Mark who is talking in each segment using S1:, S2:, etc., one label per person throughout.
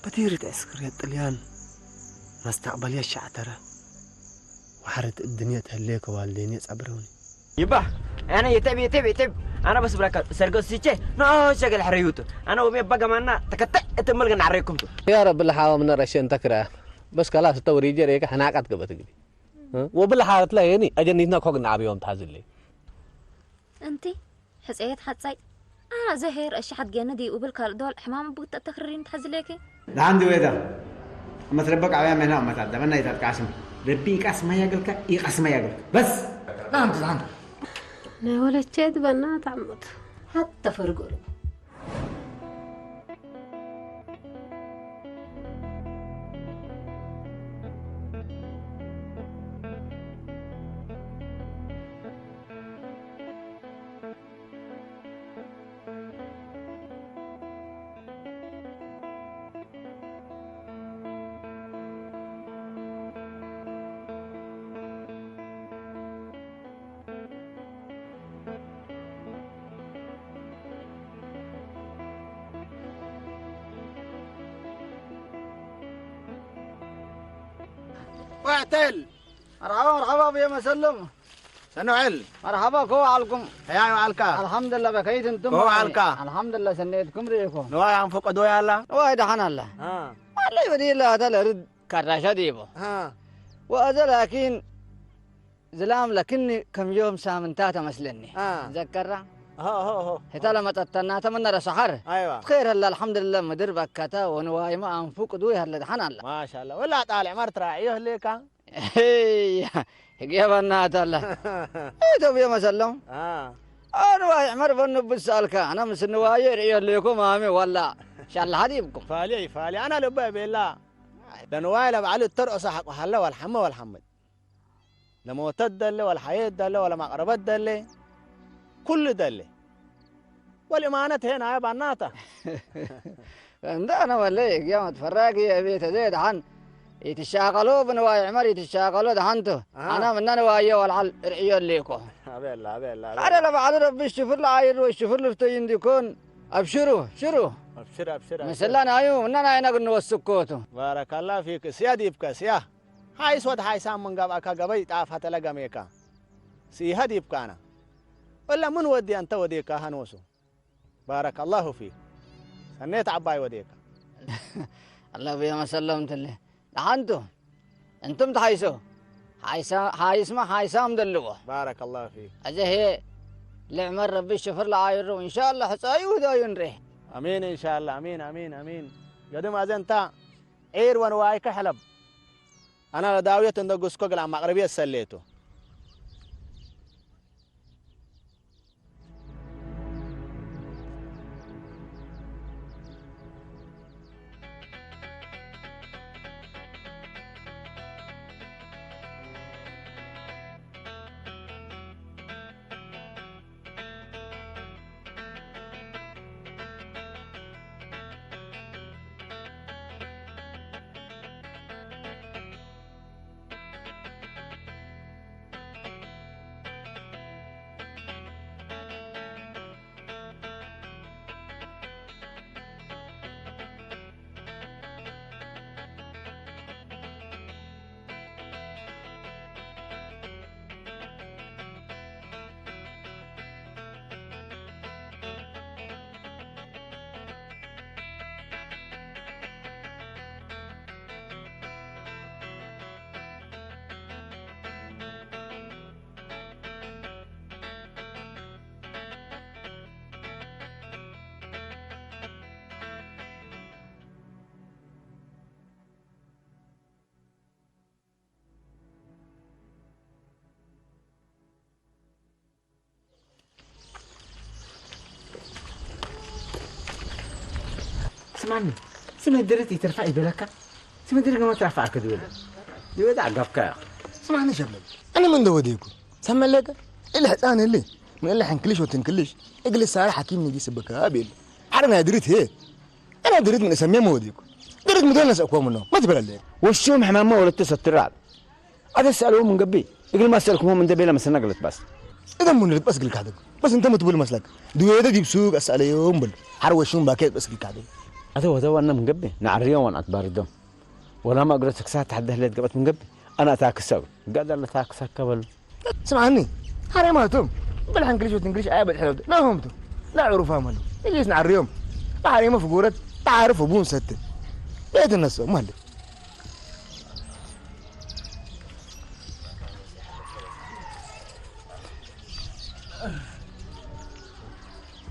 S1: بديرة عسكرية الطليان مستقبلية الشعترة وحرت الدنيا تهليك والديني صبروني
S2: يبا انا يتب انا بس بلاك سرقوا سيتشي نو شغل حريوتو انا ومي بقى معنا تكتك تملقن عليكم
S3: يا رب الحاوة من الرشين تكره بس خلاص توري ريك حناقات قبتك وبالحالة تلاقيني أجنيتنا كوغن عبيهم تحزل لي
S4: انتي حسيت حتساي انا زهير اشحت جندي وبالكار دول حمام بوت تخرين تحزليكي
S5: ده عندي ويدا اما تربك عوام هنا اما تعدمنا يتقاسم ربي قسم ياقلك يقسم ياقلك بس نعم تزعم
S6: انا ولا جيت بنات عمت
S4: حتى فرقوا
S7: واعتل مرحبا يا مسلم سنو عل مرحبا كو علكم يا علكا الحمد لله بكيت انتم كو علكا الحمد لله سنيتكم ريكم نواي عم فوق دو يلا نواي دحن الله والله يودي لا هذا الرد كراشه ديبو وهذا لكن زلام لكني كم يوم سامنتاتا مسلني تذكرها هو هتا لما تتنا تمنى سحر ايوه خير هلا الحمد لله مدير بكتا ونواي ما انفق دوي هلا دحن الله ما شاء الله ولا طالع مرت راعيه ليك يا بنات الله ايه يا مسلم انا واي مر بنو بالسالك انا مس نواي ريو ليكم امي ولا ان شاء الله حبيبكم فالي انا لبى بالله لنواي لبعلي الترقص حق هلا والحمى والحمد لما تدل والحياه دل ولا مقربات دل كل دل والإمانة هنا يا بناتا عندنا ولا يا متفرقي يا بيت زيد عن يتشاغلوا بنواي عمر يتشاغلوا دهنتو أنا من نواي والعل رعيون ليكو أبيلا أنا لما عاد ربي الشفر العاير والشفر الفتين ديكون أبشروا أبشر مثلنا أيوه من أنا هنا قلنا والسكوتو بارك الله فيك سيا ديبك سيا هاي سود هاي سام من قبل قبل تعرف هتلاقى ميكا سيها ديبك أنا ولا من ودي أنت وديك هنوسو بارك الله فيك سنيت عباي وديك الله بيا ما سلمت له أنتم تحيسوا حايسام دلوه بارك الله فيك أجه لعمر ربي الشفر العاير وإن شاء الله حساي وذا ينريه أمين إن شاء الله أمين قدم أنت عير ونواي كحلب أنا لداوية ندقس كوكل عم أقربية سليته اسمعني سمع درتي ترفعي بلك سمع درك ما ترفع كدول دي عقبك يا اخي اسمعني شباب
S8: انا من دوديكم سمع لك الحسان اللي من اللي حنكلش وتنكلش اجلس على حكيم نجي سبك ابيل حرنا دريت هي انا دريت من اسميه موديكم دريت من الناس اقوى منهم ما تبل عليك
S2: وشوم حمامه ولا تستر هذا سالوه من قبي يقول ما سالكم هو من دبيله مسنا قلت بس
S8: اذا من بس قلت هذا بس انت ما تقول مسلك دويده دي بسوق اسال يوم بل حروشون باكيت بس قلت هذا
S2: هذا أنا من قبل نعريهم وأنا أتباردهم ولا ما قلت ساعة تحدى هليت قبت من قبل أنا أتاكسو قادر لا تاكسك قبل
S8: اسمعني حريماتهم بل حنكلش وتنكلش عيب الحلو لا همتو لا عرفهم هلا يجلس نعريهم حريمه فقورة تعرف ابوهم ستة بيت الناس مهلك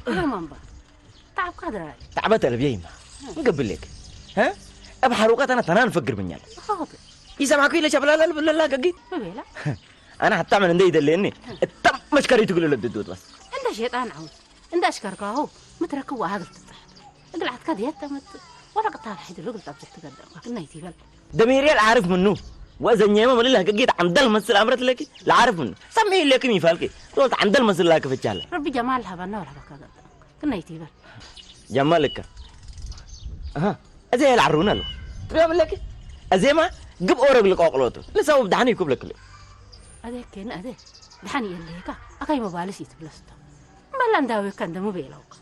S6: يا مامبا تعب قدر
S2: تعبت البيما نقبل لك ها أبحر وقت أنا تنان فكر بنيال
S6: خاطر
S2: يسمعك إلا شاب لا قاقي
S6: بلا
S2: أنا حتى من عندي دلني التم مش كريت تقول له الدود بس
S6: عند شيطان عود عند أشكرك أهو متركوا هذا التطحت قلعت كذا يتمت ولا قطع الحيد اللي قلت أبجك تقدم كنا يتيبل
S2: دميري العارف منه وإذا نيما من الله قاقيت عند المسل أمرت لك لا عارف منه سميه لك ميفالك قلت عند المسل لك في الجالة
S6: ربي جمالها بنا ولا بكذا كنا يتيبل
S2: جمالك ها أزي العرونا له ترى لك أزي ما جب أورق لك أقلوته لسه هو بدحني يكب لك
S6: أذيك كين أذيك دحني اللي هيك أكاي مبالس يتبلسته ما لان داوي كان دمو بيلوك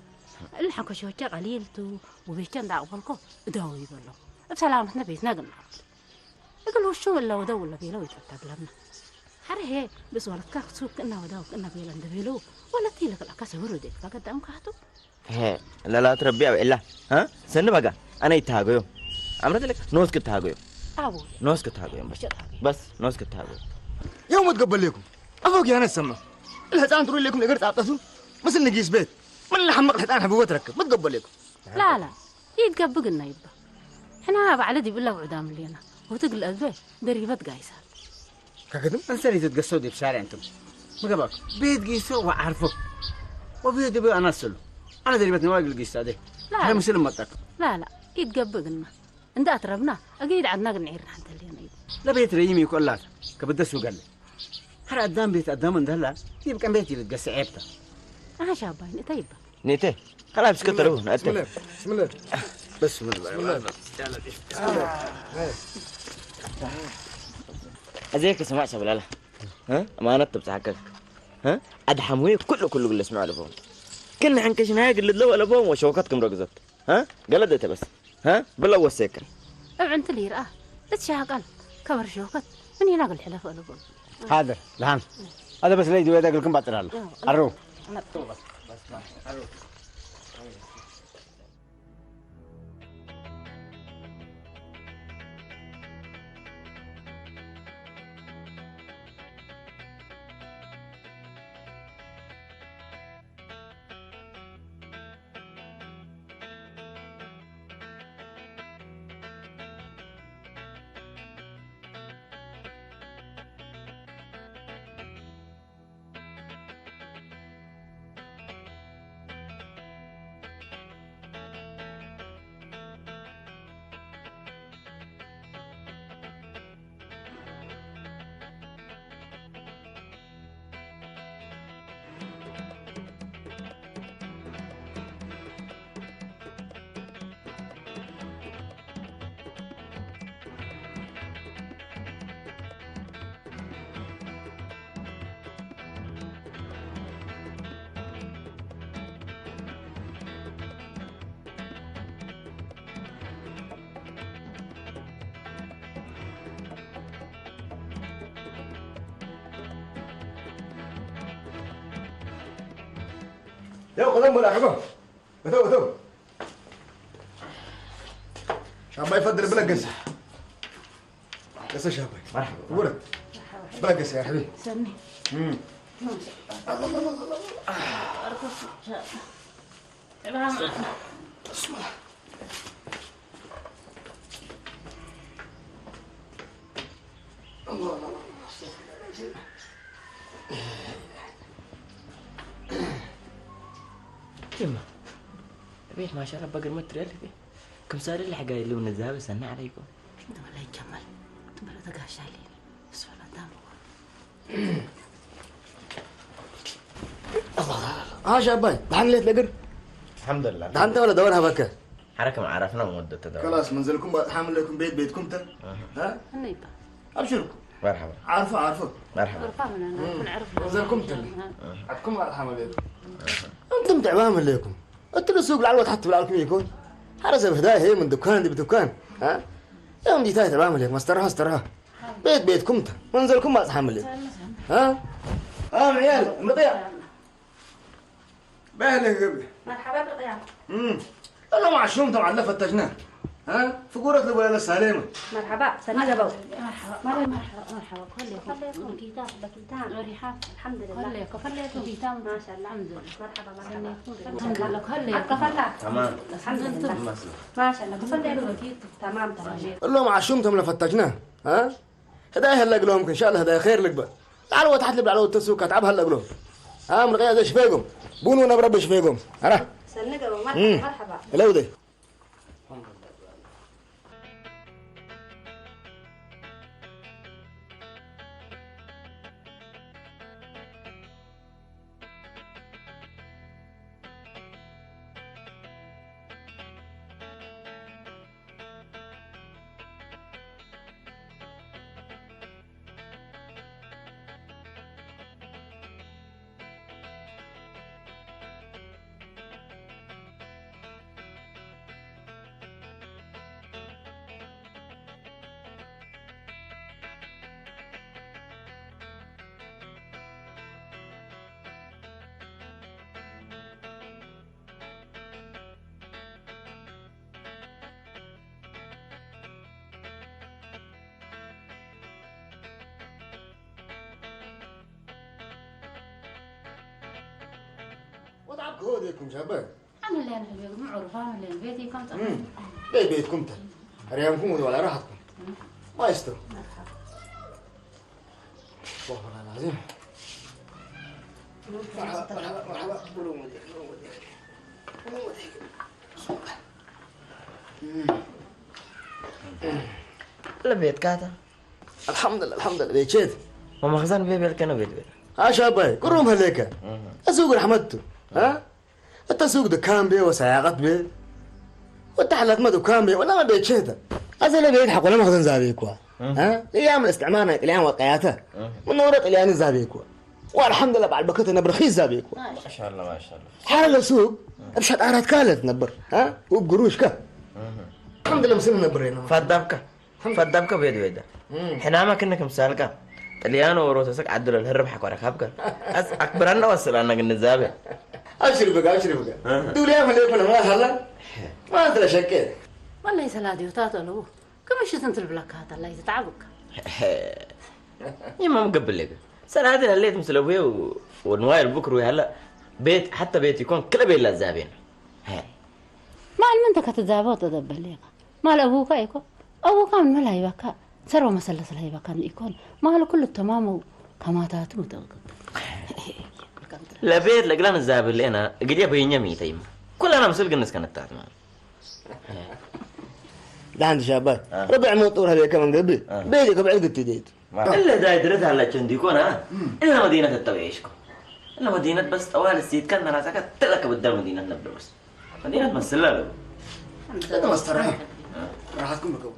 S6: اللي حكوا شو قليل تو وبيكان داو بالكو داوي بيلو بسلامتنا بيتنا قلنا يقولوا شو ولا ودو ولا بيلو يتفتق لنا حريه بس ولا كاك سوق كنا وداو كنا بيلان دبيلو ولا تيلك الأكاسي وردك فقد أم كاتو
S2: هي لا تربي إلا ها سن بقى أنا يتهاجيو أمرت لك نوس كتهاجيو
S6: أبوي
S2: نوس كتهاجيو بس نوس كتهاجيو
S8: يوم تقبل لكم افوق يا ناس سما الحيطان تروي لكم لقرت عطسوا مثل نجيس بيت من اللي حمق الحيطان حبوه تركب ما تقبل لكم
S6: لا يتقبق لنا يبا احنا بعلدي بالله وعدام لينا وتقل البيت دريبت قايسه
S8: كاكدم
S5: انساني تتقصوا دي بشارع انتم ما قبلك بيت قيسوا وعارفه وبيت بي انا اسلو انا دريبتني واقل القيسه دي هاي مسلم مطق
S6: لا يتقبق لنا عند اتربنا اكيد عندنا نعير حتى لينا
S5: لا بيت ريمي كلها كبدسوا قال لي هر قدام بيت قدام من دهلا يبقى بيتي اللي تقص عيبته
S6: شابين طيب
S2: نيته خلاص سكت له
S8: بسم الله بسم الله
S5: بسم الله
S2: أزيك سمع شاب لا ها ما نطب حقك ها أدحموي كله اللي اسمعوا لفهم كنا حنكش نهاية اللي تلو لفهم وشوكتكم رقزت ها قلدت بس ها بالله وسيكر
S6: أنت اللي رأى تتشاقل كبر شوكت من يناقل الحلف ألبون
S5: حاضر لهان هذا بس ليدي ويدك لكم باطل الله عرو
S8: يا قدام ولا حبا بتو شاباي يفضل بلا قصة قصة شاباي مرحبا ورد بلا قصة يا حبيبي
S6: سمي
S2: يما بيت ما شاء الله بقر متر ألف كم صار اللي حقايل اللي ونزاها بسنة عليكم
S6: انت ولا يكمل انت ولا تقاش علينا بس ولا دام
S8: ها شاباي دحين ليت لقر
S2: الحمد لله
S8: دحين انت ولا دورها بكا
S2: حركة ما عرفنا مدة تدور
S8: خلاص منزلكم حامل لكم بيتكم تا ها
S6: النيبة
S8: ابشروا
S2: مرحبا
S8: عارفه
S2: مرحبا
S6: عرفنا انا نعرف
S8: منزلكم تلي عندكم حامل بيتكم انتم تعبان لكم انتوا السوق العلوة تحت بالعلكم يكون حرس بهداية هي من دكان دي بدكان ها يوم دي تاي تمام لك مسترها استرها بيتكم منزلكم ما تحمل ها عيال مضيع باهلك قبل
S6: مرحبا بالقيام.
S8: انا مع الشوم طبعا لا فتشناه ها فقورة الولاده السلامه
S6: مرحبا سنة قبل. مرحبا كلكم كيتان بكيتان وريحان الحمد لله كلكم كيتان ما شاء الله الحمد لله مرحبا الحمد لله كلكم
S2: تمام
S6: الحمد لله ما شاء الله كلكم تمام.
S8: قول لهم مع الشوم لا فتشناه ها هدايا هلا لهم ان شاء الله هدايا خير لك بقى تعالوا تحت لي على التسوق اتعب هلا لهم ها من غير شفيكم بونوا انا بربي شفيكم ها
S6: سنة قبل مرحبا
S8: لو ده وضعك هو ديكم شباب
S6: أنا اللي أنا البيت معروف أنا اللي بيتي كم تمام.
S8: بيتكم ريامكم ولا راحتكم ما يستر والله العظيم مرحبا مرحبا قولوا
S2: لا بيت كاتا
S8: الحمد لله بيتشيت
S2: وما خزان بيبي كانوا بيت
S8: ها شاباي كلهم هليك اسوق رحمته ها التسوق دكان بيه وسياقات بيه والتحلات ما دكان بيه ولا ما بيتشيت أزل بيضحك ولا مخزن زابيكوا ها ايام الاستعمار اليان وقياته من نورة اليان زابيكوا والحمد لله بعد بكتنا برخيص زابيكوا
S2: ما شاء الله ما شاء الله
S8: حال السوق ابشت ارات كالت نبر ها وبقروش كه الحمد لله مسلم نبرينا
S2: فدامك بيد ويدا حنا ما كنا كمسالك اليانو وروتسك عدل الهرب حق وركابك اكبر انا وصل انا النزابه
S8: ابشر بقى دول يا مليكم ما هلا ما انت شكيت
S6: والله يسلادي وتاتو له كم شي تنتل بلاكات الله يتعبك.
S2: يما مقبل لك سنة الليت مثل ابوي ونوايل بكره هلا بيت حتى بيت يكون كله بيت للزابين
S6: ما المنطقة تتزابط تدبل لك ما ابوك ايكو ابوك من ملا يبكى سروا مسلس لا يبكى يكون ما له كله تمام كما تاتو متوقف
S2: لا بيت لقلان الزابل لنا قد يبين يمي تيم كلنا مسلق الناس كانت تاتما
S8: ده عند شباب ربع موطور هذا كمان قبل بيتك بعد تديت
S2: الا دايدرتها على جندي يكون الا مدينه التويشكم الا مدينه بس طوال السيد كان راسك تلك بدل مدينه نبلوس مدينه مسلله
S8: هذا ما استراحه راحتكم بكم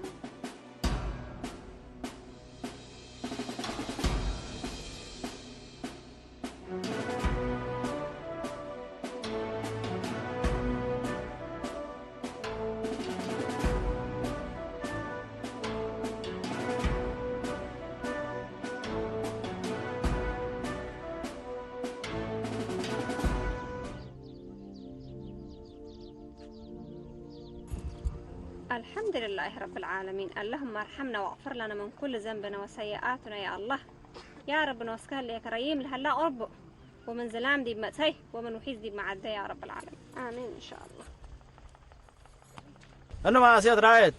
S9: الحمد لله رب العالمين. اللهم ارحمنا واغفر لنا من كل ذنبنا وسيئاتنا يا الله يا رب. نوسكال لك ريم لهلا رب ومن زلام دي بمتي ومن وحيز دي بمعدة يا رب العالمين آمين إن شاء الله.
S5: أنا مع سياد رايد.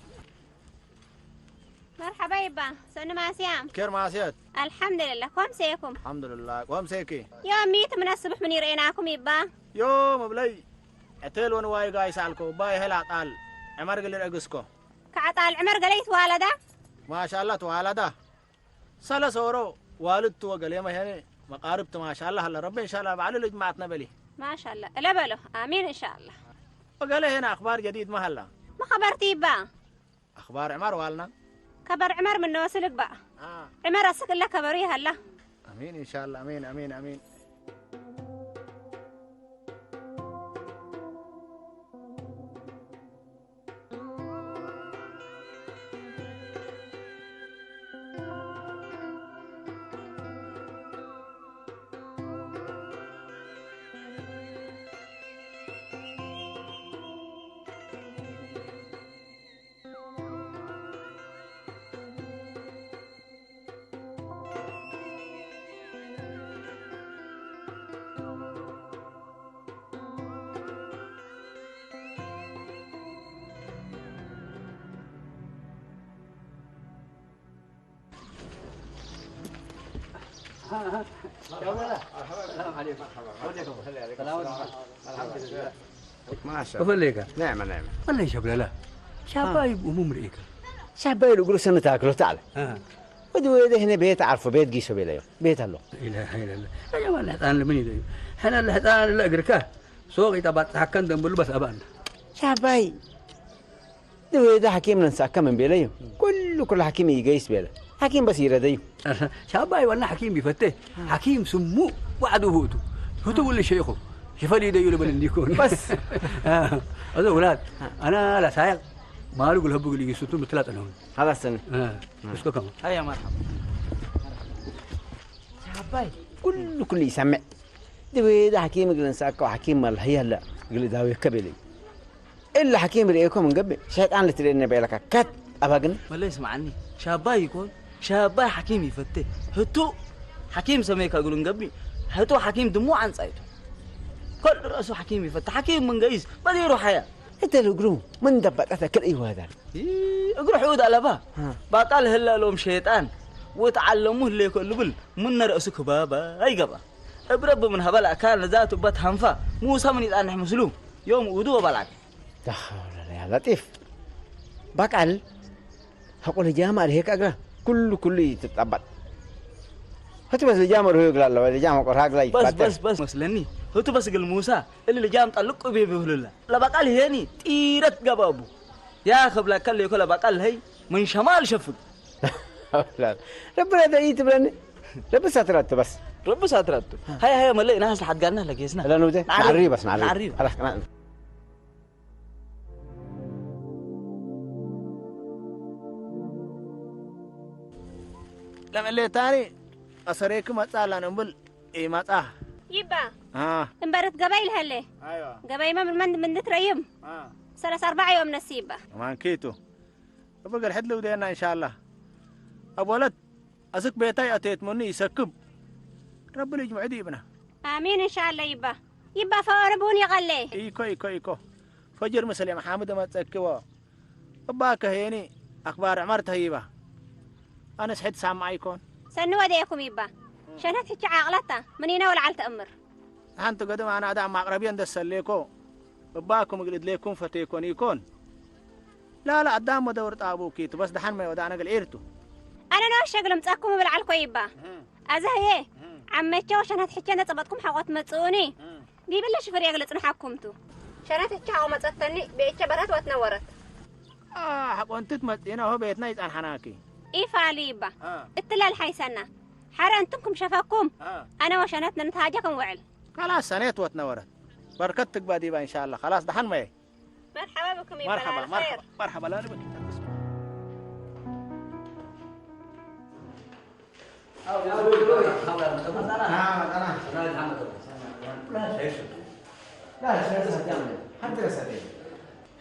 S9: مرحبا يبا سنة مع سيام
S5: كير مع سياد.
S9: الحمد لله كم سيكم؟
S5: الحمد لله كم سيكي.
S9: يوم ميت من الصبح من يريناكم يبا.
S5: يوم بلي أتيل ونواي جاي سالكو باي هلا قال عمر قال رجسكو.
S9: كعطال عمر قليت والده.
S5: ما شاء الله توالده. سلا سورو والد تو قال يا يعني مقاربته ما شاء الله هلا ربي إن شاء الله بعلو لجماعتنا بلي.
S9: ما شاء الله لا بلو آمين إن شاء الله.
S5: وقال هنا أخبار جديد ما هلا.
S9: ما خبرتي يبا.
S5: أخبار عمر والنا.
S9: كبر عمر من نوصلك بقى. عمر أسكن لك كبري هلا.
S5: امين ان شاء الله امين امين امين. السلام عليكم. الحمد لله. ما شاء الله.
S3: كفليك
S5: نعمة نعمة.
S3: والله شبله لا شبايب وممرئك
S5: شعباي يقولوا سنة تاكلوا تعال. ودوا إذا هنا بيت عارفه بيت قيسوا بيلايو بيت الله.
S3: إله إلا الله. يا جماعة الحيطان اللي مني ده. هنا الحيطان اللي أقركه سوق يتبع حكان دم بلبس أبان.
S5: شعباي. دوا إذا حكيم ننسى كم من بيلايو. كل حكيم يقيس بيلا. حكيم بس يرديو.
S3: شباي ولا حكيم بيفتح. حكيم سمو وعدو هوتو ولا شيخه. شفالي ده يقول بلندي يكون.
S5: بس.
S3: هذا أولاد. أنا لا سايق. ما أقول هبوا اللي يسوتون بثلاثة هون.
S5: هذا السنة.
S3: بس كم.
S5: هيا مرحبا. شعباي كل يسمع. دوا إذا حكيم يقول ننساك وحكيم مال هي لا يقول داوي كبلي. إلا حكيم رأيكم من قبل شيطان اللي تريني بيلك كات أبغن.
S10: ولا اسمعني شاباي يكون شاباي حكيم يفتح هتو حكيم سميك أقولون قبل هتو حكيم دموع عن صيته كل رأسه حكيم يفتح حكيم من قيس بدي يروح حياة
S5: أنت لو قلوا من دبت أتكل أيوه هذا
S10: اقرأ حود على با بطل هلا لهم شيطان وتعلموه اللي كل بل من رأسك بابا أي قبا برب من هبل أكان ذاته بتهنفا موسى من الآن مسلوم يوم ودوه بلعك
S5: دخل يا لطيف بقال هقول الجامعة هيك أقرأ كل يتطبط هتو بس الجامعة هو يقول له الجامعة قرها قلي
S10: بس مسلني هتو بس قل موسى اللي الجامعة طلقوا بيه بيقولوا لا بقال هيني تيرت قبابو يا خبلا كل يقول بقال هي من شمال شفق
S5: لا ربنا دعيت بلني رب ساترته بس
S10: رب ساترته هيا ملي ناس لحد قالنا لقيسنا
S5: لا نودي نعري بس
S10: نعري
S5: خلاص
S8: لما اللي تاني أصريك ما تعال نقول إيه ما تعال
S9: يبا
S8: امبارح
S9: قبايل هلي
S8: أيوة
S9: قبايل ما من تريم 4 يوم نسيبه
S8: ما كيتو بقى الحد لو دينا إن شاء الله أبولد أزك بيتاي أتيت مني يسكب ربنا يجمع ديبنا
S9: آمين إن شاء الله يبا فأربوني غلي
S8: إيكو فجر مسلم محمد ما تسكوا أباك هيني أخبار عمرتها يبا أنا سحد سامع يكون
S9: سنوا ديكم يبا شنات هيك عقلته منينا ولا على تأمر
S8: أنت قدم أنا أدعم أقربين دسليكو أباكم قلت ليكم فتيكون يكون لا قدام دورت أبوكيتو بس دحين ما يودعنا قل إيرتو
S9: أنا نوش أقول متأكم بالعلكو يبا أزهي عمتشو شنات حكينا تبطكم حقوت متصوني بيبلش فريق اللي تنحكمتو شنات هيك عقو متصتني بيتش برات وتنورت
S8: حقو أنت تمتينا هو بيتنا يتعن حناكي
S9: إيه فعلي يبا التلال حيسنا حرا أنتمكم شفاكم أنا وشناتنا نتهاجكم وعل
S8: خلاص سنيت وتنورت بركتك بعدي إن شاء الله خلاص دحين ما
S9: مرحبا بكم يبا
S8: مرحبا لا نبكي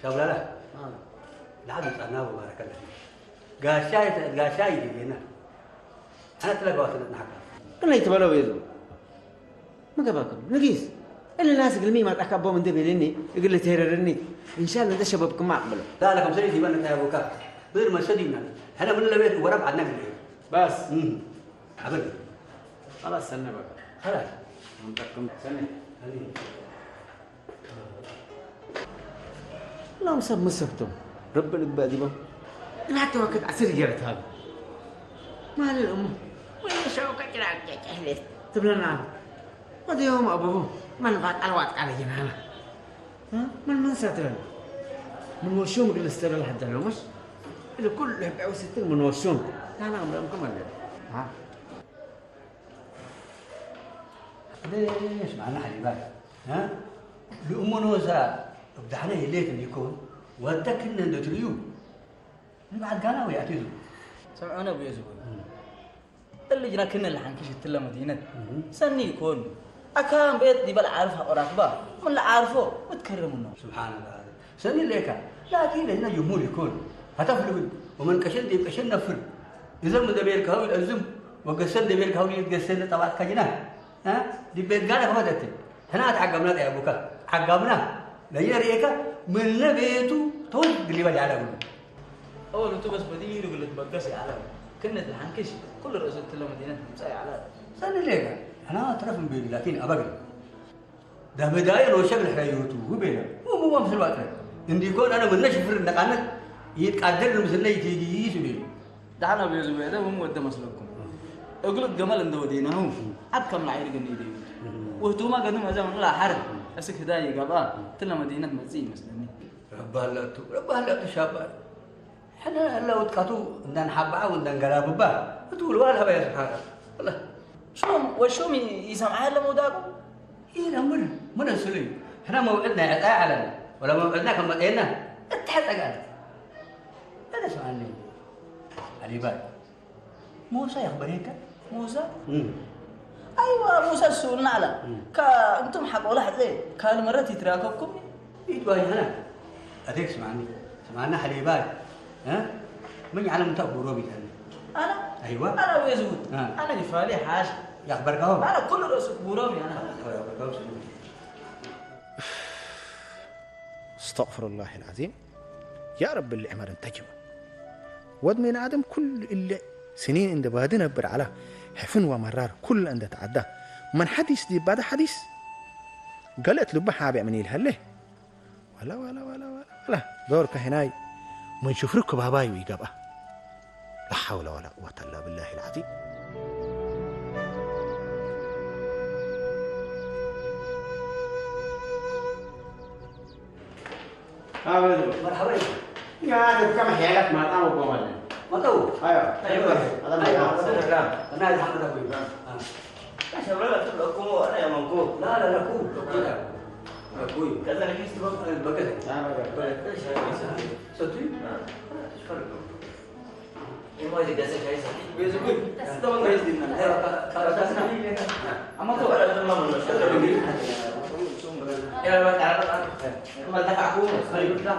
S3: لا لعبت أنا وبارك الله فيك قاشاي دينا أنا تلاقوا وقتنا حكا
S5: قلنا يتبلوا بيزو ما قبلكم نقيس إلا الناس قلمي ما تأكبوا من دبي لني يقول لي تهررني إن شاء الله ده شبابكم ما أقبلوا
S3: لا لكم سنتي بنا يا أبوكا غير ما سدينا هنا من البيت ورب عنا
S5: بس
S3: أبدا
S5: خلاص سنة بقى
S3: خلاص
S5: منتقم سنة اللهم صب مسكتم ربنا يبادي بهم أنا حتى وقت عسير جرت هذا ما للأمة وين شوكة جرات أهلت تبلا نعم هذا يوم أبوه من غاد الوقت على جنانا من ساترنا من وشوم قل استر لحد لو مش اللي كل يبيعوا ستين من وشوم أنا أمركم ولا
S3: ليش معنا حبيبات ها لأمنا وزا بدحنا ليك اللي يكون ودك إن ندريو بعد قالوا يعتذروا
S10: سمعنا أبو يزبون اللي جنا كنا اللي حنكش تلا مدينة سني يكون أكان بيت دي بل عارفها قراقبة من لا عارفه وتكرمنا
S3: سبحان الله سني ليك لكن هنا جمهور يكون هتفلق ومن كشن دي كشن نفر إذا من دبير كهول الزم وقصد دبير كهول يتقصد طبعا كجنا ها دي بيت قالك ما دتي هنا تعقمنا يا أبوك عقمنا لا يريك من بيته تقول اللي بدي على أقوله
S10: أول أنتو بس بديروا قلت بقصي على كنا الحنكش كل رئيس تلا مدينة مساي على
S3: سنة ليك أنا أترف من بيني لكن أبغى ده بداية لو شغل حيوته هو بينا مو مثل الوقت عندي يكون أنا من نشفر النقانة يتقدر مثل يجي يسوي
S10: ده أنا بيزوي ده هم قدام مسلكم أقول الجمال عنده دينهم عاد كم العير جني دين وهتوما قدام زمان لا حرب أسك هداية قبا تلا مدينة مزين مثلا
S3: ربها لا تشابه حنا لو تكاتو ندان حبعه وندان قلاب با تقول ولا بيا سبحان الله
S10: وشوم يسمعها لما داكو
S3: إيه لا من السليم احنا موعدنا على ولا موعدنا كم مدينة اتحد قال هذا سؤالي علي باي موسى يخبريك
S10: موسى ايوه موسى السؤال على انتم حقوا له زي كان مرات يتراكبكم
S3: يتواجه هنا اديك سمعنا حليباي ها من يعلم تقبل روبي
S10: انا
S3: ايوه
S10: انا ويزود انا جفالي حاج
S3: يخبركم
S10: انا كل راسك بوروبي انا
S1: استغفر الله العظيم يا رب اللي عمر انتجم ود من آدم كل اللي سنين عند بادنا بر على حفن ومرار كل عند تعدى من حديث دي بعد حديث قالت لبه حابع من يلهله ولا ولا ولا ولا ولا دورك هناي من شفرك باباي ويقبه لا حول ولا قوة إلا بالله العظيم
S3: مرحبا
S5: يا هذا كم حيلك ما تعمل بمال
S3: ما تو
S5: ايوه هذا
S3: انا الحمد ابوي
S2: يا شباب لا تبلغكم انا يا منكو
S3: لا كوب ابوي
S2: كذا انا كيس تبغى
S3: البكت
S2: ايش هاي
S3: صدق
S2: ايش فرق ما يجي جالس هاي صدق
S3: بيزوي
S10: استوى جايز دينا
S2: اما تو ولا ما من يا ما تعرف ما دفعكم
S3: ايوه لا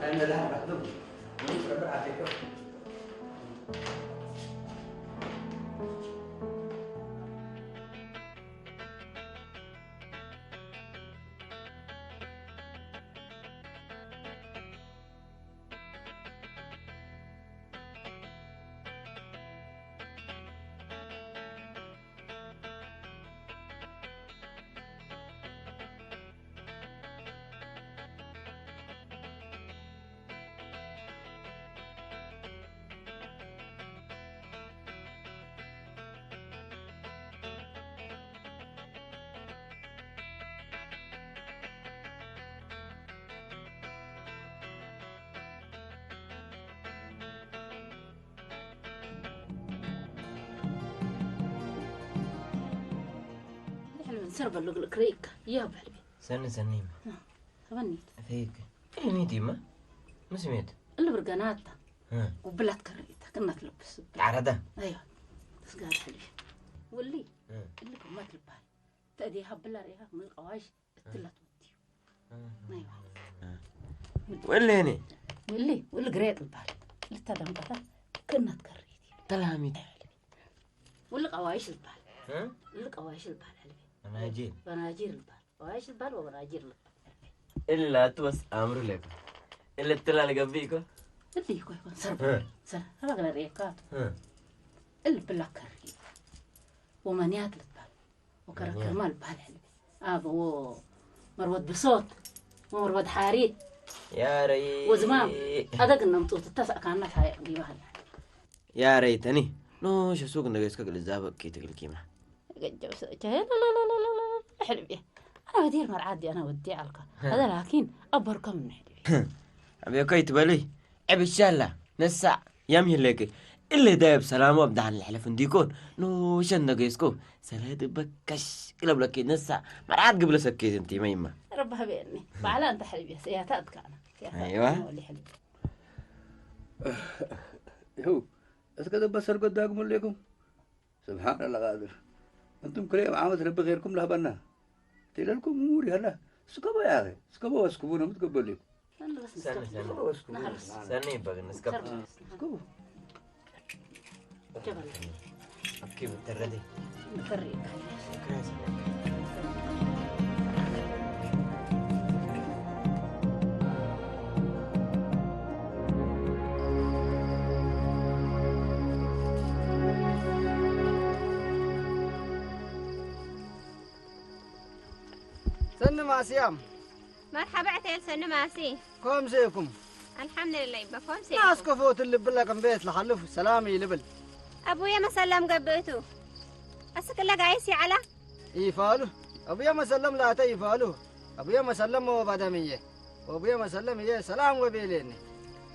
S3: انا لا بحضر
S6: سرب الكريك يا بحلبي
S2: سني
S6: ثمانية
S2: فيك ايه ميدي ما سمعت
S6: اللي برقناتا وبلات كريتا كنا تلبس
S2: العرضة
S6: ايوه بس قاعد حلبي واللي اللي ما تلبها تأديها بلا ريها من القواش تلا تودي ايوه
S2: واللي هني
S6: واللي قريت البال اللي تدعم قطع كنا تكريتي
S2: تلامي
S6: واللي قواش البال اللي قواش البال حلبي بناجير البال قواش البال وبناجير البال
S2: إلا توس أمر لك إلا تلا لقبيكو
S6: اللي يكون سرب هذا غير ريكات اللي بلا كري ومنيات البال وكركر مال بال حلبي هو مرود بصوت ومرود حاريت
S2: يا ريت
S6: وزمام هذا قلنا مطوط التسع كان ناس هاي قريبها
S2: يا ريتني نو شو سوق إنك يسكت الزابق كي تقول كيما
S6: جوز لا حلبي أنا بدير مرعادي أنا ودي علقة هذا لكن أبركم من حلبي
S2: أبي كيت بالي أبي الشالة نسع يمي لك اللي دايب سلام وابدأ عن الحلف نديكون نو شن يسكو سلاد بكش كلا بلكي نسع مرعاد قبل سكيت انتي ما يما
S6: ربها بيني بعلا أنت حلبي سياتات كأنا
S2: أيوة
S3: هو أسكت بس أرقد داكم عليكم سبحان الله قادر أنتم كلام عامة رب غيركم له بنا تلالكم أموري هلا سكبوا يا أخي سكبوا واسكبونا متقبل لكم
S2: سني بقى نسكب
S3: سكبوا
S6: جبل
S2: كيف تردي
S6: مكري
S7: سن ما سيام
S9: مرحبا عتيل سن ماسي
S7: كوم سيكم
S9: الحمد لله يبا كوم سي
S7: ناس كفوت اللي بلا كم بيت لحلف سلامي لبل
S9: ابويا ما سلم قبيته اسك لك عيسي على
S7: يفالو ابويا ما سلم لا تيفالو ابويا ما سلم وبدميه وابويا ما سلم يه سلام وبيليني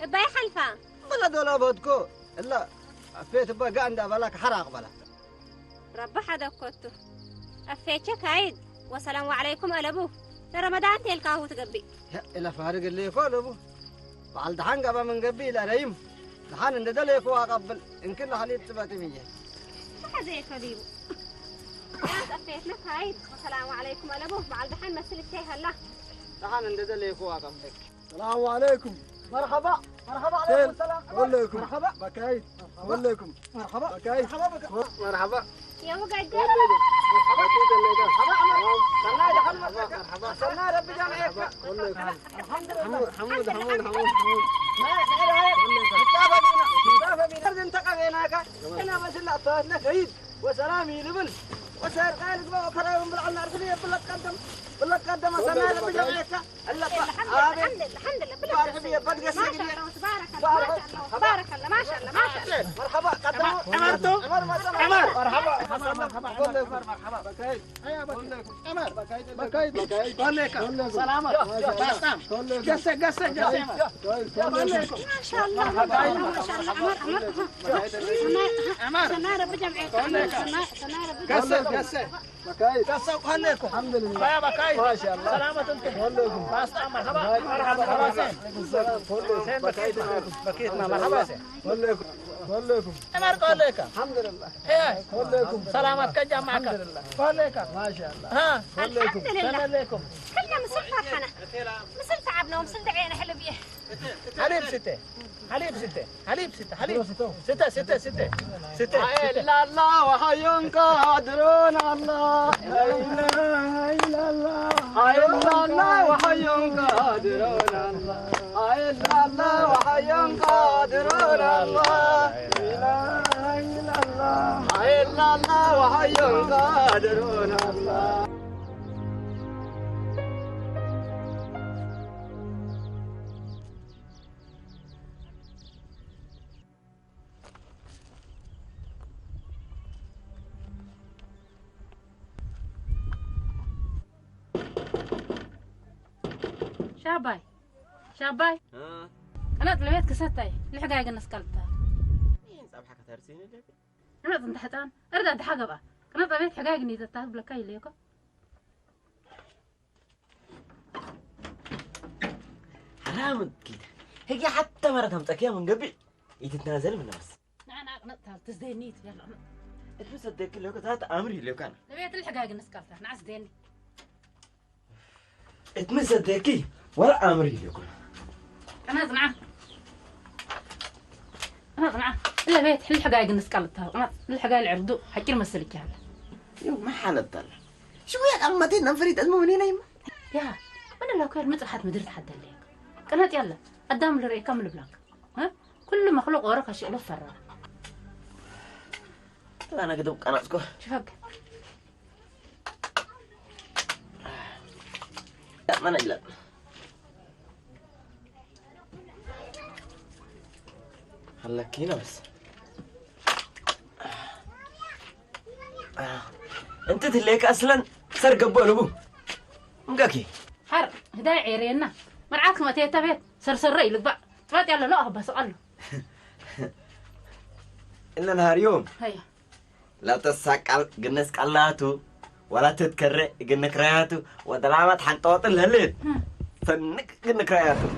S9: باي حلفا
S7: بلا دولا بدكو الا فيت بقى عند بلاك حراق بلا
S9: رب حدا كوتو افيتك عيد والسلام عليكم الابو رمضان تلقاه تقبي
S7: الى فارق اللي يقول ابو بعد دحان قبل من قبي لا ريم دحان عند دليك واقبل ان كل حليب تباتي ميه
S9: حزيك حبيبو يا افيتك عيد والسلام عليكم الابو بعد دحان مسلك شيء هلا
S7: دحان عند دليك واقبل
S8: السلام عليكم.
S7: مرحبا مرحبا عليكم السلام
S8: عليكم.
S7: مرحبا
S8: بكاي عليكم.
S7: مرحبا
S8: بكاي
S7: مرحبا
S9: يا وقعد
S7: مرحبا مرحبا سلنا ربي جمعك الحمد لله حمود حمود حمود انا بس لا طاهنا كيد وسلامي لبل وسير قالك بقى كراهم بالعلنا ارضيه بالله قدم سلنا ربي جمعك
S9: الحمد لله
S7: بارك فيك بدك
S9: تبارك الله ما شاء الله ما شاء الله
S7: مرحبا قدموا
S1: عمرتو
S7: عمر
S1: مرحبا مرحبا بكاي عمر بكاي بكاي سلامات قصة
S9: ما شاء الله ما شاء الله عمر سلنا ربي جمعك
S1: قصة قصة وخليكم الحمد لله يا بكاي ما شاء الله سلامة انتم باستا مرحبا مرحبا بكيتنا مرحبا
S8: عليكم.
S1: عمر قول لك
S7: الحمد لله
S1: ايه
S8: عليكم.
S1: سلامتك جمعك
S7: الحمد لله
S1: قول لك
S8: ما شاء الله.
S1: ها
S9: الحمد لله
S1: سلام عليكم
S9: كلنا مسل فرحنا مسل تعبنا ومسل دعينا حلو بيه
S1: حليب ستة حليب ستة حليب ستة حليب ستة
S7: إلا الله وحي قادرون الله لا إله إلا الله إلا الله وحي قادرون الله إلا الله وحي قادرون الله لا إله إلا الله إلا الله وحي قادرون الله
S6: شاباي انا طلبت كسرتاي لحقايق الناس قلبتها
S2: مين صاحب حكى ترسيني لك
S6: انا انت حتان ارد انت حاجه بقى انا طلبت حقايق اني تتعب بلا كاي ليكو
S2: حرام كده هي حتى مرة تمتكيها من قبل يتتنازل منها بس
S6: انا تزدينيت يلا
S2: اتمس الدك اللي كنت هات امري اللي كان
S6: طلبت الحقايق الناس قلبتها نعس ديني
S2: اتمس الدكي ولا امري اللي كان
S6: انا زنعه الا بيت حل حقايق الناس قلبتها انا الحقايق العردو حكي المسلك هذا
S2: يو ما حنطلع شوية أمتين نفريد المؤمنين يما
S6: يا انا لو كان متى حد مدرت حد الليك كانت يلا قدام اللي يكمل بلاك ها كل مخلوق وراك شيء له فرا
S2: أنا قدوم أنا أسكو
S6: شوفك
S2: لا ما نجلا خلك هنا بس أنت تليك أصلا سرق أبو مقاكي
S6: حر هدايا عيرينا مرعاك ما تيتا بيت سرسري لك بقى تفات يلا لا بس قال
S2: إلا نهار يوم
S6: هيا
S2: لا تساق قنس قلاتو ولا تتكرر قنك رياتو ودلامات حنطوط الهلين فنك قنك رياتو